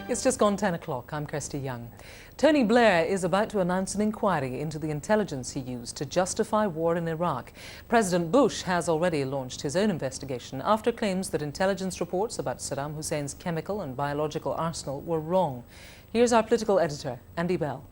It's just gone 10 o'clock. I'm Kirsty Young. Tony Blair is about to announce an inquiry into the intelligence he used to justify war in Iraq. President Bush has already launched his own investigation after claims that intelligence reports about Saddam Hussein's chemical and biological arsenal were wrong. Here's our political editor, Andy Bell.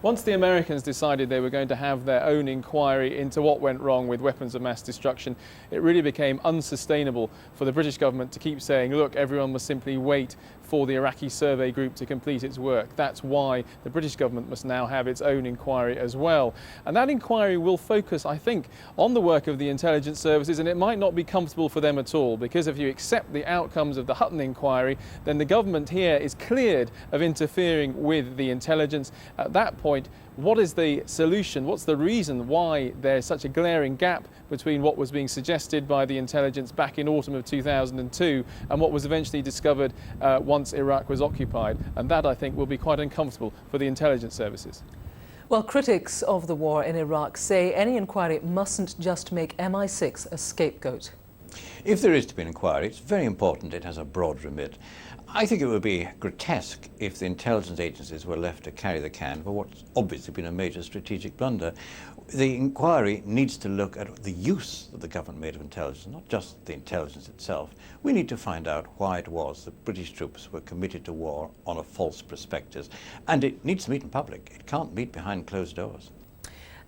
Once the Americans decided they were going to have their own inquiry into what went wrong with weapons of mass destruction, it really became unsustainable for the British government to keep saying, look, everyone must simply wait for the Iraqi survey group to complete its work. That's why the British government must now have its own inquiry as well. And that inquiry will focus, I think, on the work of the intelligence services, and it might not be comfortable for them at all, because if you accept the outcomes of the Hutton inquiry, then the government here is cleared of interfering with the intelligence. At that point, what is the solution? What's the reason why there's such a glaring gap between what was being suggested by the intelligence back in autumn of 2002 and what was eventually discovered once Iraq was occupied? And that, I think, will be quite uncomfortable for the intelligence services. Well, critics of the war in Iraq say any inquiry mustn't just make MI6 a scapegoat. If there is to be an inquiry, it's very important it has a broad remit. I think it would be grotesque if the intelligence agencies were left to carry the can for what's obviously been a major strategic blunder. The inquiry needs to look at the use that the government made of intelligence, not just the intelligence itself. We need to find out why it was that British troops were committed to war on a false prospectus. And it needs to meet in public. It can't meet behind closed doors.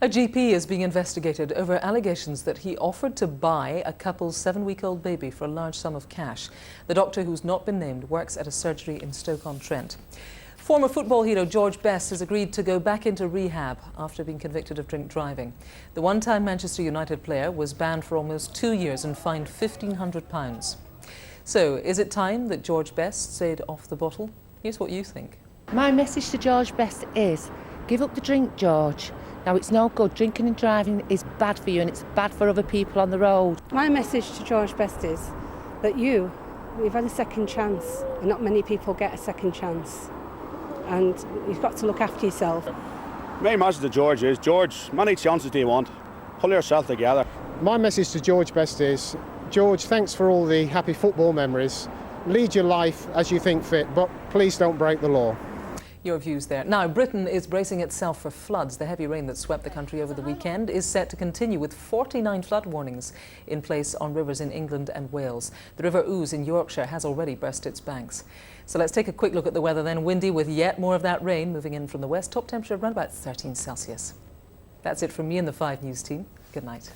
A GP is being investigated over allegations that he offered to buy a couple's 7-week-old baby for a large sum of cash. The doctor, who's not been named, works at a surgery in Stoke-on-Trent. Former football hero George Best has agreed to go back into rehab after being convicted of drink driving. The one-time Manchester United player was banned for almost 2 years and fined £1,500. So, is it time that George Best stayed off the bottle? Here's what you think. My message to George Best is, give up the drink, George. Now, it's no good. Drinking and driving is bad for you, and it's bad for other people on the road. My message to George Best is that you've had a second chance, and not many people get a second chance. And you've got to look after yourself. My message to George is, George, how many chances do you want? Pull yourself together. My message to George Best is, George, thanks for all the happy football memories. Lead your life as you think fit, but please don't break the law. Your views there. Now, Britain is bracing itself for floods. The heavy rain that swept the country over the weekend is set to continue with 49 flood warnings in place on rivers in England and Wales. The River Ouse in Yorkshire has already burst its banks. So let's take a quick look at the weather then. Windy with yet more of that rain moving in from the west. Top temperature around about 13 Celsius. That's it from me and the 5 News team. Good night.